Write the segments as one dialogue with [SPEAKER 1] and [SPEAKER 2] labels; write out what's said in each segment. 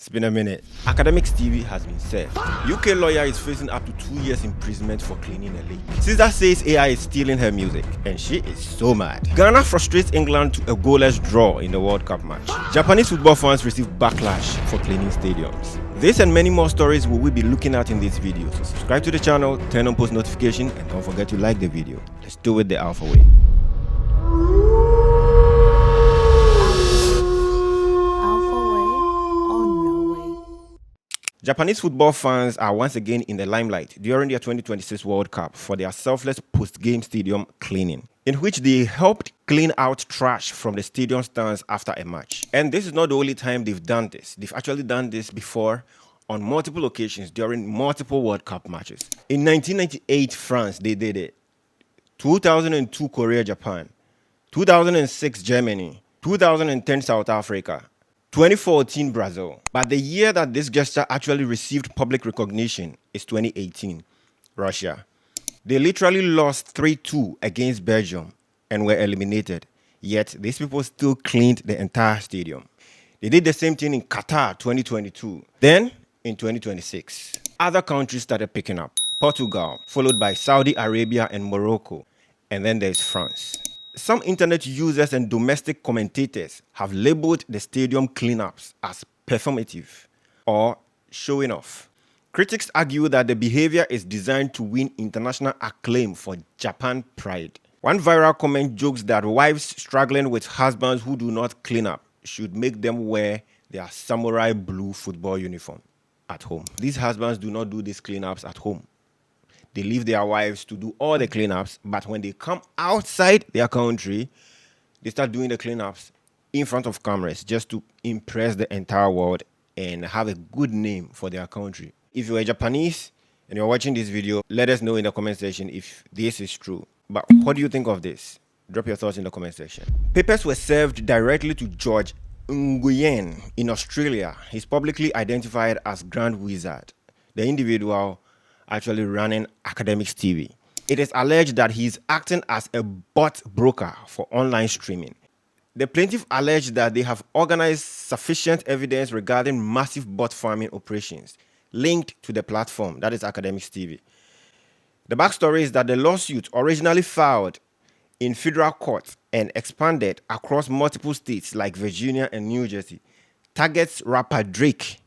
[SPEAKER 1] It's been a minute. Akademiks TV has been served. UK lawyer is facing up to 2 years imprisonment for cleaning a lake. Caesar says AI is stealing her music, and she is so mad. Ghana frustrates England to a goalless draw in the World Cup match. Japanese football fans receive backlash for cleaning stadiums. This and many more stories will we be looking at in this video. So subscribe to the channel, turn on post notification, and don't forget to like the video. Let's do it the alpha way. Japanese football fans are once again in the limelight during their 2026 World Cup for their selfless post-game stadium cleaning, in which they helped clean out trash from the stadium stands after a match. And this is not the only time they've done this. They've actually done this before on multiple occasions during multiple World Cup matches. In 1998 France, they did it. 2002 Korea, Japan. 2006 Germany. 2010 South Africa. 2014 Brazil. But the year that this gesture actually received public recognition is 2018 Russia. They literally lost 3-2 against Belgium and were eliminated. Yet these people still cleaned the entire stadium. They did the same thing in Qatar 2022. Then in 2026, other countries started picking up. Portugal, followed by Saudi Arabia and Morocco. And then there's France. Some internet users and domestic commentators have labeled the stadium cleanups as performative or showing off. Critics argue that the behavior is designed to win international acclaim for Japan pride. One viral comment jokes that wives struggling with husbands who do not clean up should make them wear their samurai blue football uniform at home. These husbands do not do these cleanups at home. They leave their wives to do all the cleanups, but when they come outside their country, they start doing the cleanups in front of cameras just to impress the entire world and have a good name for their country. If you are Japanese and you're watching this video, let us know in the comment section if this is true. But what do you think of this? Drop your thoughts in the comment section. Papers were served directly to Judge Nguyen in Australia. He's publicly identified as Grand Wizard, the individual actually running Akademiks TV. It is alleged that he is acting as a bot broker for online streaming. The plaintiff alleged that they have organized sufficient evidence regarding massive bot farming operations linked to the platform, that is Akademiks TV. The backstory is that the lawsuit, originally filed in federal court and expanded across multiple states like Virginia and New Jersey, targets rapper Drake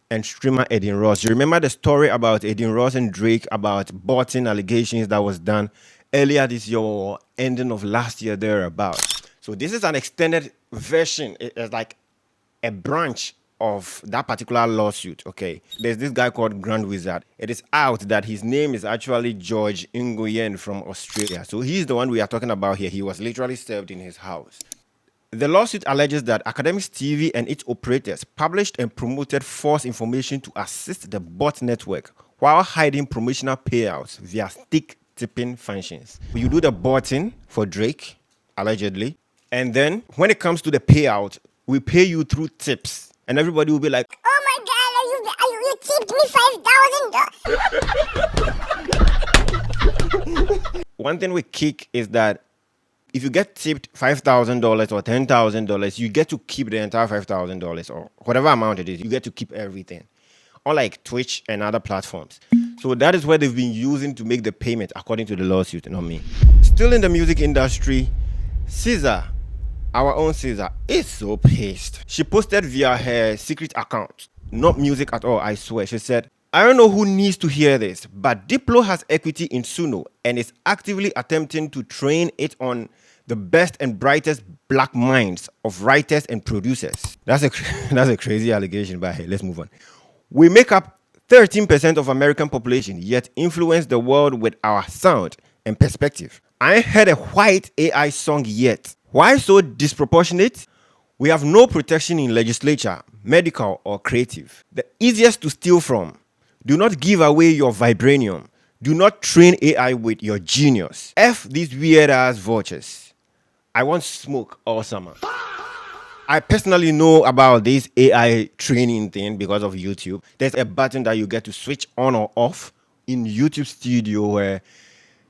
[SPEAKER 1] and streamer Leidenfrost. You remember the story about Leidenfrost and Drake about botting allegations that was done earlier this year or ending of last year thereabouts. So this is an extended version. It's like a branch of that particular lawsuit, okay? There's this guy called Grand Wizard. It is out that his name is actually Judge Nguyen from Australia. So he's the one we are talking about here. He was literally served in his house. The lawsuit alleges that Akademiks TV and its operators published and promoted false information to assist the bot network while hiding promotional payouts via stick tipping functions. You do the botting for Drake, allegedly, and then when it comes to the payout, we pay you through tips, and everybody will be like, "Oh my God, you tipped me $5,000." One thing we kick is that if you get tipped $5,000 or $10,000, you get to keep the entire $5,000 or whatever amount it is. You get to keep everything. Unlike Twitch and other platforms. So that is what they've been using to make the payment, according to the lawsuit, not me. Still in the music industry, Caesar, our own Caesar, is so pissed. She posted via her secret account, not music at all, I swear. She said, "I don't know who needs to hear this, but Diplo has equity in Suno and is actively attempting to train it on the best and brightest black minds of writers and producers." That's a crazy allegation, but hey, let's move on. "We make up 13% of American population, yet influence the world with our sound and perspective. I ain't heard a white AI song yet. Why so disproportionate? We have no protection in legislature, medical, or creative. The easiest to steal from. Do not give away your vibranium. Do not train AI with your genius. F these weird-ass vultures. I want smoke all summer." I personally know about this AI training thing because of YouTube. There's a button that you get to switch on or off in YouTube Studio where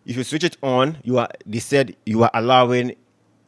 [SPEAKER 1] if you switch it on, they said you are allowing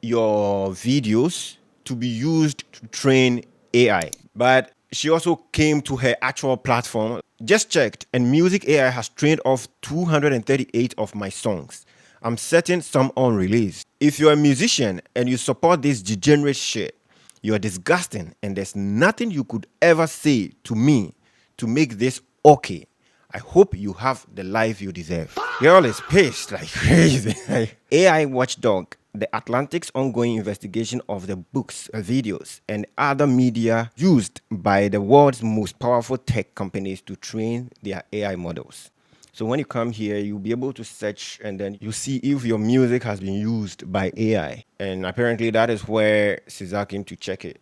[SPEAKER 1] your videos to be used to train AI. But She also came to her actual platform, just checked, and Music AI has trained off 238 of my songs. I'm setting some on release. If you're a musician and you support this degenerate shit, you're disgusting and there's nothing you could ever say to me to make this okay. I hope you have the life you deserve. Girl is pissed like crazy. AI watchdog, the Atlantic's ongoing investigation of the books, videos, and other media used by the world's most powerful tech companies to train their AI models. So when you come here, you'll be able to search and then you see if your music has been used by AI. And apparently that is where Cesar came to check it.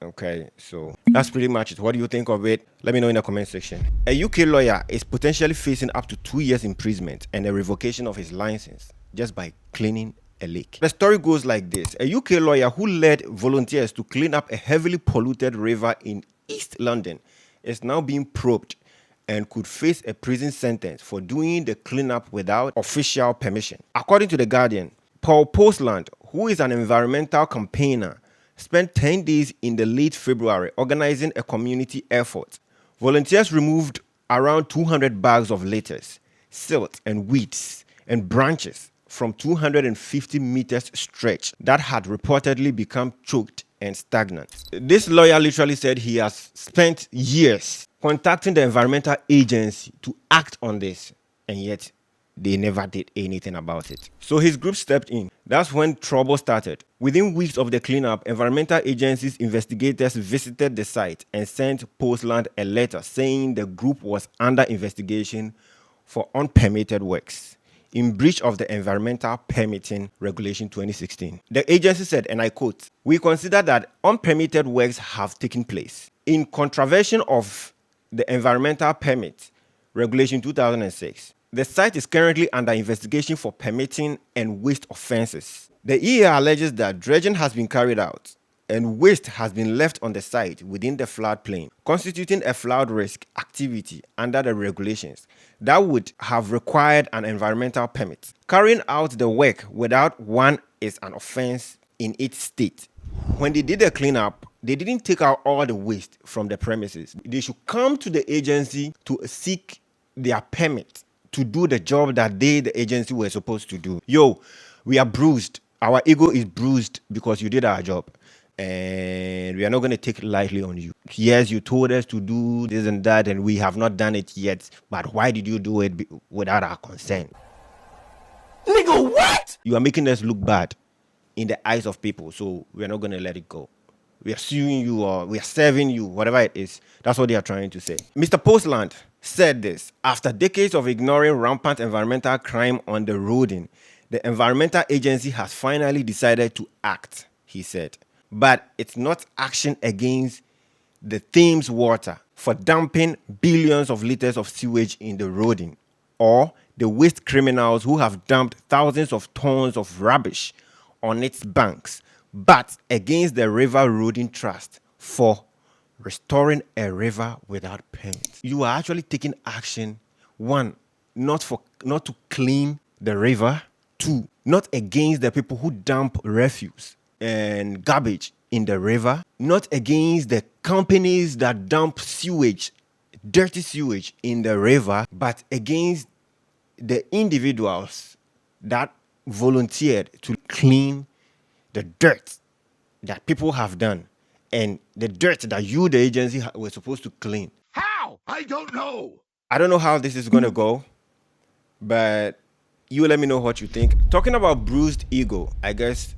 [SPEAKER 1] Okay, so that's pretty much it. What do you think of it? Let me know in the comment section. A UK lawyer is potentially facing up to 2 years imprisonment and a revocation of his license just by cleaning a lake. The story goes like this. A UK lawyer who led volunteers to clean up a heavily polluted river in East London is now being probed and could face a prison sentence for doing the cleanup without official permission. According to The Guardian, Powlesland, who is an environmental campaigner, spent 10 days in the late February organizing a community effort. Volunteers removed around 200 bags of litters, silt and weeds and branches from 250 meters stretch that had reportedly become choked and stagnant. This lawyer literally said he has spent years contacting the environmental agency to act on this, and yet they never did anything about it. So his group stepped in. That's when trouble started. Within weeks of the cleanup, environmental agencies investigators visited the site and sent Powlesland a letter saying the group was under investigation for unpermitted works in breach of the Environmental Permitting Regulation 2016. The agency said, and I quote, "We consider that unpermitted works have taken place in contravention of the Environmental Permit Regulation 2006. The site is currently under investigation for permitting and waste offenses. The EA alleges that dredging has been carried out and waste has been left on the site within the floodplain, constituting a flood risk activity under the regulations that would have required an environmental permit. Carrying out the work without one is an offense in its state. When they did the cleanup, they didn't take out all the waste from the premises. They should come to the agency to seek their permit to do the job that the agency were supposed to do. Yo, we are bruised. Our ego is bruised because you did our job. And we are not going to take it lightly on you. Yes, you told us to do this and that, and we have not done it yet. But why did you do it without our consent? Nigga, what? You are making us look bad in the eyes of people, so we are not going to let it go. We are suing you or we are serving you, whatever it is. That's what they are trying to say. Mr. Powlesland said this after decades of ignoring rampant environmental crime on the roading. The environmental agency has finally decided to act, he said. But it's not action against the Thames water for dumping billions of liters of sewage in the roading, or the waste criminals who have dumped thousands of tons of rubbish on its banks, but against the River Roading Trust for restoring a river without permit. You are actually taking action, one, not to clean the river, two, not against the people who dump refuse and garbage in the river, not against the companies that dump sewage, dirty sewage in the river, but against the individuals that volunteered to clean the dirt that people have done and the dirt that you, the agency, were supposed to clean.
[SPEAKER 2] How? I don't know.
[SPEAKER 1] I don't know how this is going to go, but you let me know what you think. Talking about bruised ego, I guess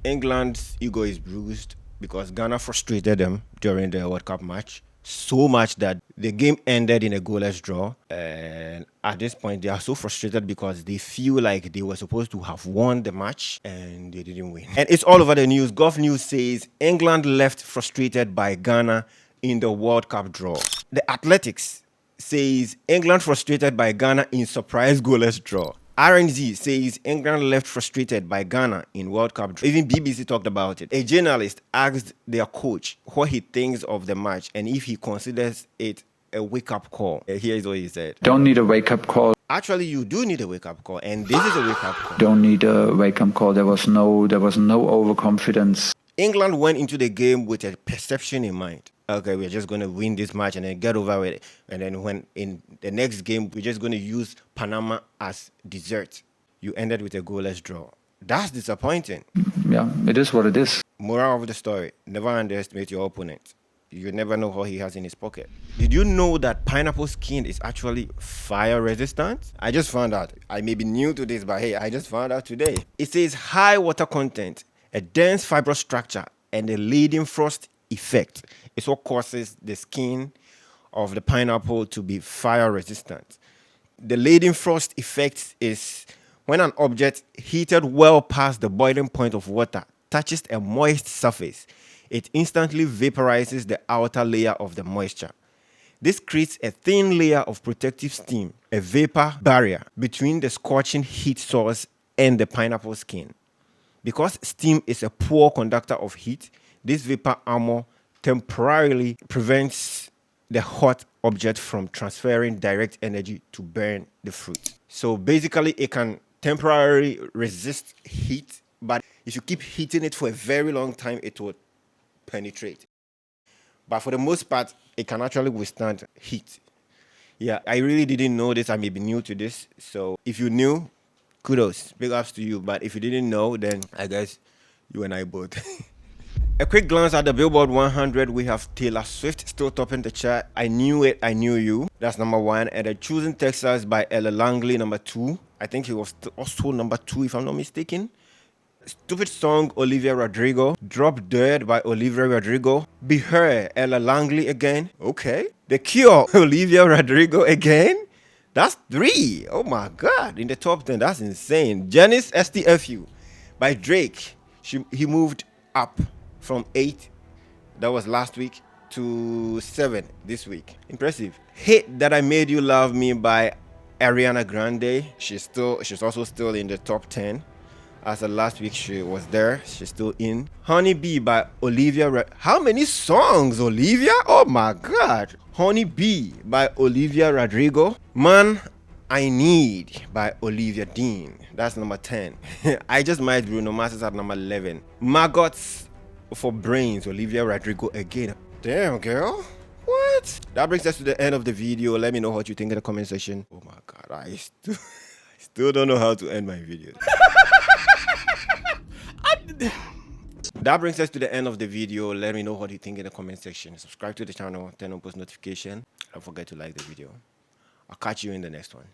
[SPEAKER 1] England's ego is bruised because Ghana frustrated them during the World Cup match so much that the game ended in a goalless draw. And at this point, they are so frustrated because they feel like they were supposed to have won the match and they didn't win. And it's all over the news. Gulf News says England left frustrated by Ghana in the World Cup draw. The Akademiks says England frustrated by Ghana in surprise goalless draw. RNZ says England left frustrated by Ghana in World Cup draw. Even BBC talked about it. A journalist asked their coach what he thinks of the match and if he considers it a wake-up call. Here's what he said.
[SPEAKER 3] Don't need a wake-up call.
[SPEAKER 1] Actually, you do need a wake-up call, and this is a wake-up call.
[SPEAKER 3] Don't need a wake-up call. There was no overconfidence.
[SPEAKER 1] England went into the game with a perception in mind. okay, we're just going to win this match and then get over with it. And then when in the next game, we're just going to use Panama as dessert. You ended with a goalless draw. That's disappointing.
[SPEAKER 3] Yeah, it is what it is.
[SPEAKER 1] Moral of the story, never underestimate your opponent. You never know what he has in his pocket. Did you know that pineapple skin is actually fire resistant? I just found out. I may be new to this, but hey, I just found out today. It says high water content, a dense fibrous structure, and a Leidenfrost effect is what causes the skin of the pineapple to be fire resistant. The Leidenfrost effect is when an object heated well past the boiling point of water touches a moist surface, it instantly vaporizes the outer layer of the moisture. This creates a thin layer of protective steam, a vapor barrier between the scorching heat source and the pineapple skin. Because steam is a poor conductor of heat, this vapor armor temporarily prevents the hot object from transferring direct energy to burn the fruit. So basically, it can temporarily resist heat, but if you keep heating it for a very long time, it will penetrate. But for the most part, it can actually withstand heat. Yeah, I really didn't know this. I may be new to this. So if you knew, kudos, big ups to you. But if you didn't know, then I guess you and I both. A quick glance at the Billboard 100. We have Taylor Swift still topping the chart. I Knew It, I Knew You. That's number 1. And then Choosing Texas by Ella Langley, number 2. I think he was also number 2, if I'm not mistaken. Stupid Song, Olivia Rodrigo. Drop Dead by Olivia Rodrigo. Be Her, Ella Langley again. Okay. The Cure, Olivia Rodrigo again. That's 3. Oh my God. In the top 10. That's insane. Janice STFU by Drake. He moved up from 8, that was last week, to 7 this week. Impressive. Hate That I Made You Love Me by Ariana Grande. She's also still in the top 10. As of last week, she was there. She's still in. Honey Bee by Olivia. How many songs, Olivia? Oh my God. Honey Bee by Olivia Rodrigo. Man I Need by Olivia Dean. That's number 10. I Just Might Bruno Mars is at number 11. Maggots for Brains, Olivia Rodrigo again. Damn, girl. What? That brings us to the end of the video. Let me know what you think in the comment section. Oh my God. I still don't know how to end my videos. That brings us to the end of the video. Let me know what you think in the comment section. Subscribe to the channel, turn on post notification. Don't forget to like the video. I'll catch you in the next one.